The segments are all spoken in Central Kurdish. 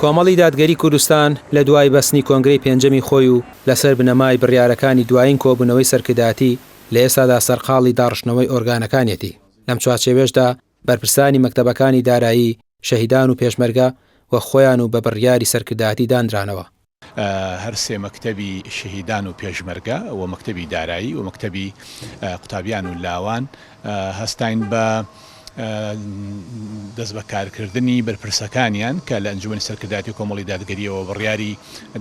کۆمەڵی دادگەری کوردستان لە دوای بەستنی کۆنگرەی پێنجەمی خۆی و لەسەر بنەمای بڕیارەکانی دوایین کۆبوونەوەی سەرکردایەتی لە ئێستادا سەرقاڵی داڕشتنەوەی ئۆرگانەکانیەتی. لەم چوارچێوەشدا بەرپرسانی مەکتەبەکانی دارایی، شەهیدان و پێشمەرگە و خۆیان و بە بڕیاری سەرکردایەتی دانرانەوە. هەر سێ مەکتەبی شەهیدان و پێشمەرگە و مەکتەبی دارایی و مەکتەبی قوتابیان و لاوان هەستاین بە دەست بەکارکردنی بەرپرسەکانیان کە لە ئەنجومەنی سەرکردایەتی و کۆمەڵی دادگەریەوە بڕیاری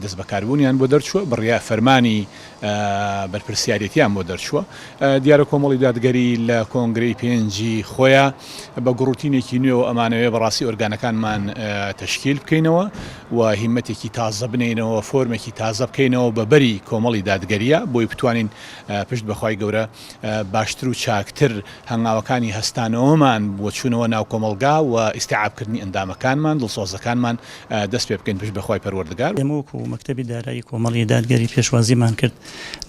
دەست بەکاربوونیان بۆ دەرچووە، بڕیار فەرمانی بەرپرسیارەتیان بۆ دەرچووە. دیارە کۆمەڵی دادگەری لە کۆنگرەی پێنجی خۆیان بە گوڕوتینێکی نوێ و ئەمانەوێ بەڕاستی ئۆرگانەکانمان تەشکیل بکەینەوە و هیمەتێکی تازە بنینەوە، فۆرمێکی تازە بکەینەوە بەبەری کۆمەڵی دادگەریە بۆی بتوانین پشت بەخوای گەورە باشتر و چاکتر هەنگاوەکانی هەستانەوەمان بۆ چوونەوە ناو کۆمەلگا و ئیستیعابکردنی ئەندامەکانمان، دڵسۆزەکانمان دەست پێ بکەین پشت بەخوای پەروەردگار. ئێمە وەکو مەکتەبی دارایی کۆمەڵی دادگەری پێشوازیمان کرد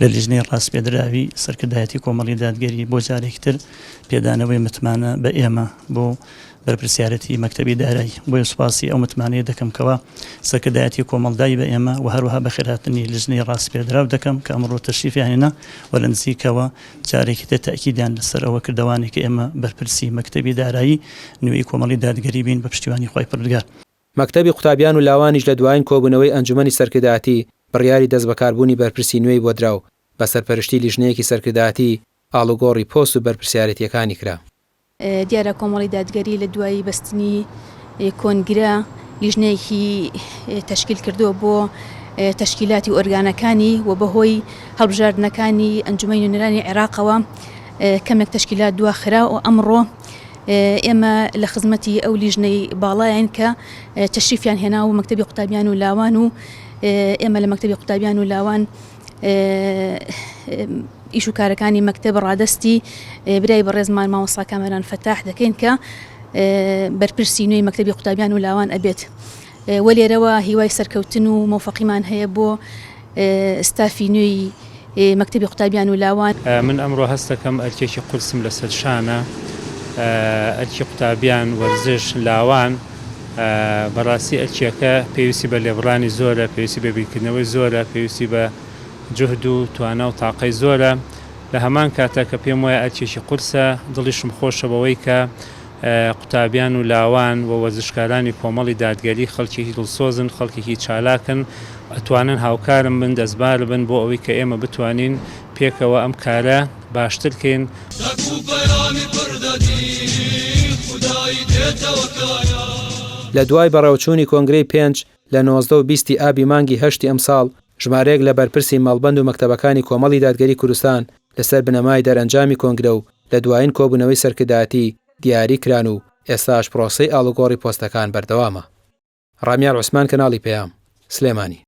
لە لیژنەی ڕاستپێدراوی سەرکردایەتی کۆمەڵی دادگەری بۆ جارێکتر پێدانەوەی متمانە بە ئێمە بۆ بەرپرسیارەتی مەکتەبی دارایی. بۆیە سوپاسی ئەو متمانەیە دەکەم کەوا سەرکردایەتی کۆمەڵدای بە ئێمە و هەروەها بەخێرهاتنی لیژنەی ڕاستپێدراو دەکەم کە ئەمڕۆ تەشریفیان هێنا و لە نزیکەوە جارێکی تر تەئکیدیان لەسەر ئەوە کردوانێک کە ئێمە بەرپرسی مەکتەبی دارایی نوێی کۆمەڵی دادگەری بین بە پشتیوانی خوای پەروەردگار. مەکتەبی قوتابیان و لاوانیش لە دوایین کۆبوونەوەی ئەنجومەنی سەرکردایەتی بڕیاری دەست بەکاربوونی بەرپرسی نوێی بۆ دراو بە سەرپەرشتی لیژنەیەکی سەرکردایەتی ئاڵوگۆڕی پۆست و بەرپرسیارەتیەکانی کرا. دیارە کۆمەڵی دادگەری لە دوایی بەستنی کۆنگرە لیژنەیەکی تەشکیل کردووە بۆ تەشکیلاتی ئۆرگانەکانی و بەهۆی هەڵبژاردنەکانی ئەنجومەی نوێنەرانی عێراقەوە کەمێک تەشکیلات دواخرا و ئەمڕۆ ئێمە لە خزمەتی ئەو لیژنەی باڵایان کە تەشریفیان هێنا و مەکتەبی قوتابیان و لاوان و ئێمە لە مەکتەبی قوتابیان و لاوان ئیش و کارەکانی مەکتەب ڕادستی برای بەڕێزمان مامۆستا کامەران فەتاح دەکەین کە بەرپرسی نوێی مەکتەبی قوتابیان و لاوان ئەبێت. وە لێرەوە هیوای سەرکەوتن و مۆفەقیمان هەیە بۆ ستافی نوێی مەکتەبی قوتابیان و لاوان. من ئەمڕۆ هەست دەکەم ئەرکێکی قورسم لەسەر شانە، ئەرکی قوتابیان وەرزش لاوان بەڕاستی ئەرکیەکە پێویستی بە لێبڕانی زۆرە، پێویستی بە بیرکردنەوەی زۆرە، پێویستی بە جهد و توانە و تاقەی زۆرە. لە هەمان کاتە کە پێم وایە ئەرکێکی قورسە، دڵیشم خۆشە بەوەی کە قوتابیان و لاوان و وەرزشکارانی کۆمەڵی دادگەری خەڵکێکی دڵسۆزن، خەڵکێکی چالاکن، ئەتوانن هاوکارم بن، دەستبار بن بۆ ئەوەی کە ئێمە بتوانین پێکەوە ئەم کارە باشتر بکەین. لە دوای بەڕێوەچوونی کۆنگرەی پێنج لە 19 و 20 ئابی مانگی هەشتی ئەمساڵ ژمارەیەک لە بەرپرسی مەڵبەند و مەکتەبەکانی کۆمەڵی دادگەری کوردستان لەسەر بنەمای دەرئەنجامی کۆنگرە و لە دوایین کۆبوونەوەی سەرکردایەتی دیاری کران و ئێستاش پرۆسەی ئاڵوگۆڕی پۆستەکان بەردەوامە. ڕامیار عوسمان، کەناڵی پێام، سلێمانی.